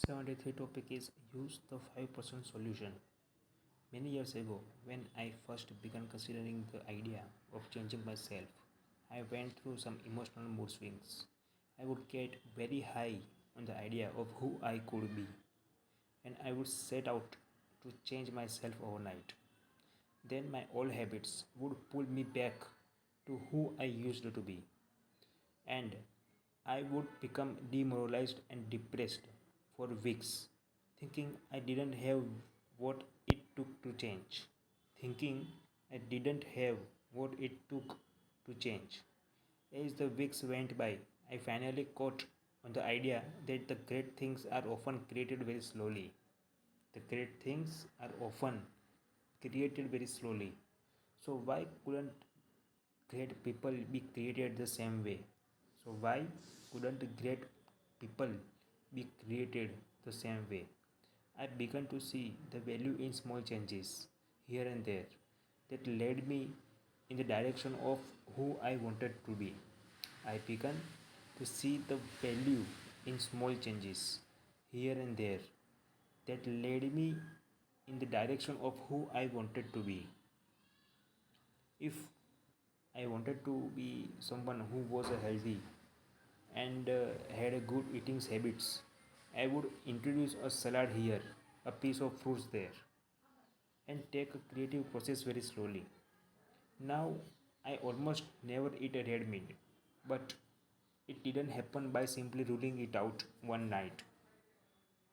73 topic is use the 5% solution. Many years ago, when I first began considering the idea of changing myself, I went through some emotional mood swings. I would get very high on the idea of who I could be, and I would set out to change myself overnight. Then my old habits would pull me back to who I used to be, and I would become demoralized and depressed for weeks, thinking I didn't have what it took to change. Thinking I didn't have what it took to change. As the weeks went by, I finally caught on the idea that the great things are often created very slowly. The great things are often created very slowly. So, why couldn't great people be created the same way? So, why couldn't great people be created the same way? I began to see the value in small changes here and there that led me in the direction of who I wanted to be. I began to see the value in small changes here and there that led me in the direction of who I wanted to be. If I wanted to be someone who was healthy and had a good eating habits, I would introduce a salad here, a piece of fruits there, and take a creative process very slowly. Now I almost never eat a red meat, but it didn't happen by simply ruling it out one night.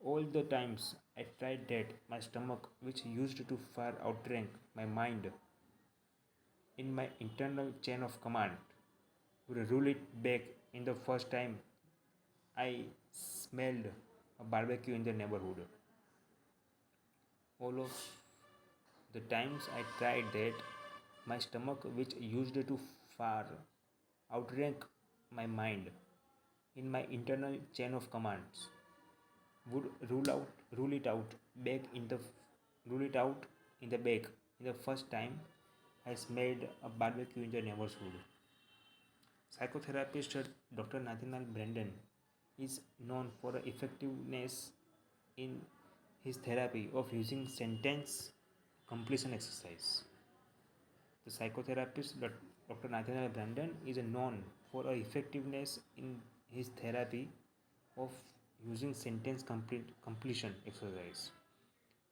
All the times I tried that, my stomach, which used to far outrank my mind in my internal chain of command, would rule it back in the first time I smelled a barbecue in the neighborhood. All of the times I tried that, my stomach, which used to far outrank my mind in my internal chain of commands, would rule it out back in the rule it out in the back in the first time I smelled a barbecue in the neighborhood. Psychotherapist Dr. Nathaniel Branden is known for the effectiveness in his therapy of using sentence completion exercise. The psychotherapist Dr. Nathaniel Branden is known for the effectiveness in his therapy of using sentence completion exercise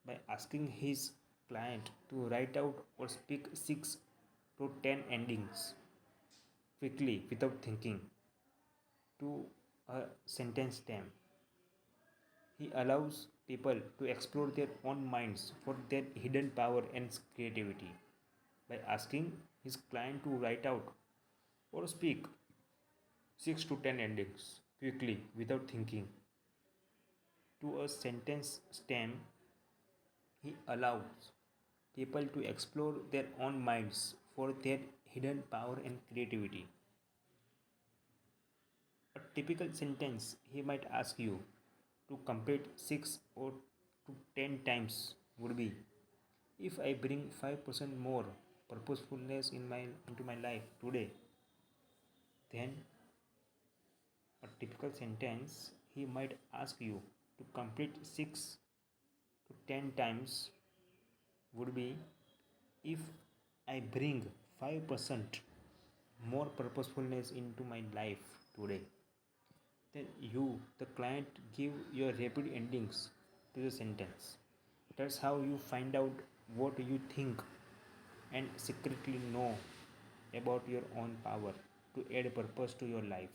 by asking his client to write out or speak 6 to 10 endings quickly without thinking to a sentence stem. He allows people to explore their own minds for their hidden power and creativity by asking his client to write out or speak 6 to 10 endings quickly without thinking to a sentence stem. He allows people to explore their own minds for their hidden power and creativity. A typical sentence he might ask you to complete 6 or to 10 times would be, if I bring 5% more purposefulness into my life today, then a typical sentence he might ask you to complete 6 to 10 times would be, if I bring 5% more purposefulness into my life today, then you, the client, give your rapid endings to the sentence. That's how you find out what you think and secretly know about your own power to add purpose to your life.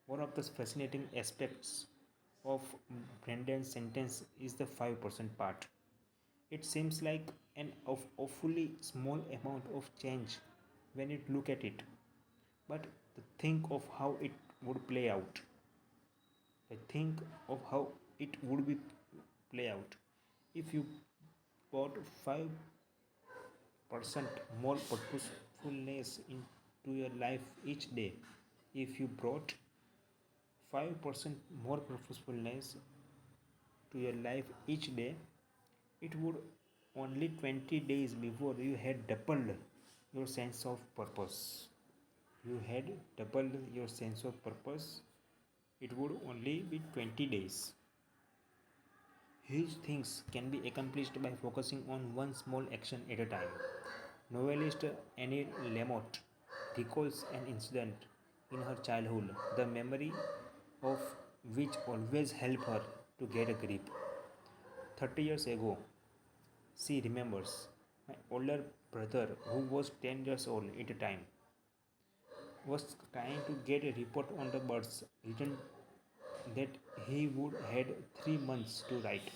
One of the fascinating aspects of Brendan's sentence is the 5% part. It seems like an awfully small amount of change when you look at it, but think of how it would play out. Think of how it would be play out if you brought 5% more purposefulness into your life each day. If you brought 5% more purposefulness to your life each day, it would only 20 days before you had doubled your sense of purpose. You had doubled your sense of purpose. It would only be 20 days. Huge things can be accomplished by focusing on one small action at a time. Novelist Annie Lamott recalls an incident in her childhood, the memory of which always helped her to get a grip. 30 years ago, she remembers, my older brother, who was 10 years old at the time, was trying to get a report on the birds written that he would had 3 months to write.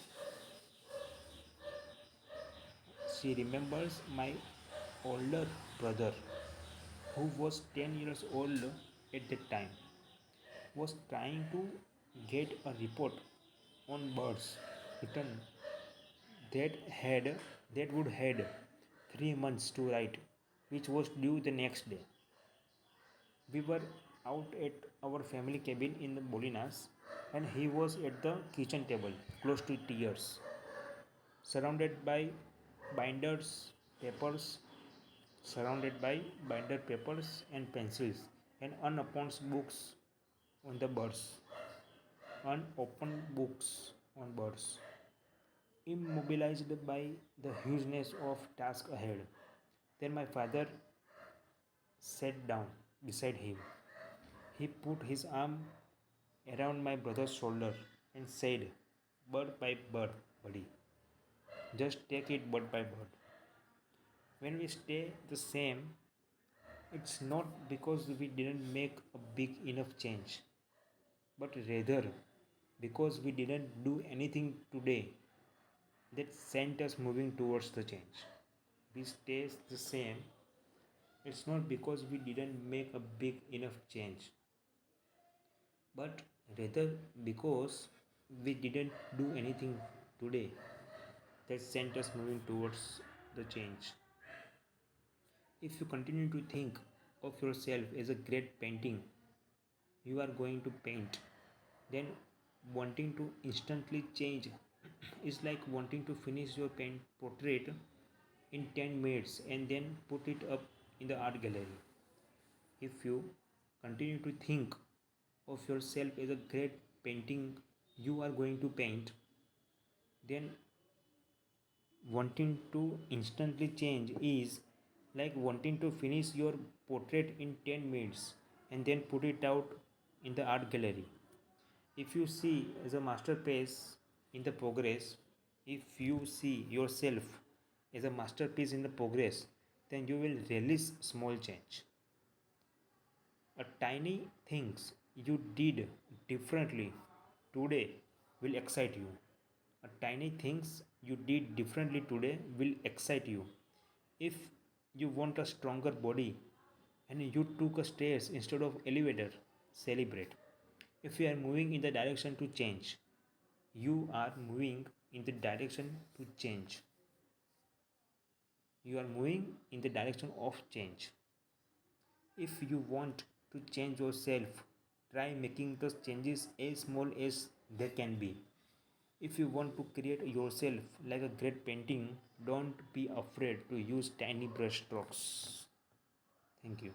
She remembers my older brother, who was 10 years old at that time, was trying to get a report on birds written that had that would had 3 months to write, which was due the next day. We were out at our family cabin in the Bolinas, and he was at the kitchen table, close to tears, surrounded by binders, papers, surrounded by binder papers and pencils, and unopened books on the birds, unopened books on birds. Immobilized by the hugeness of task ahead. Then my father sat down beside him. He put his arm around my brother's shoulder and said, "Bird by bird, buddy. Just take it bird by bird. When we stay the same, it's not because we didn't make a big enough change, but rather because we didn't do anything today that sent us moving towards the change. We stay the same. It's not because we didn't make a big enough change, but rather because we didn't do anything today that sent us moving towards the change. If you continue to think of yourself as a great painting you are going to paint, then wanting to instantly change is like wanting to finish your paint portrait in 10 minutes and then put it up in the art gallery. If you continue to think of yourself as a great painting you are going to paint, then wanting to instantly change is like wanting to finish your portrait in 10 minutes and then put it out in the art gallery. If you see as a masterpiece in the progress, if you see yourself as a masterpiece in the progress, then you will release small change. A tiny things you did differently today will excite you. A tiny things you did differently today will excite you. If you want a stronger body and you took a stairs instead of elevator, celebrate. If you are moving in the direction to change, you are moving in the direction to change. You are moving in the direction of change. If you want to change yourself, try making those changes as small as they can be. If you want to create yourself like a great painting, don't be afraid to use tiny brush strokes. Thank you.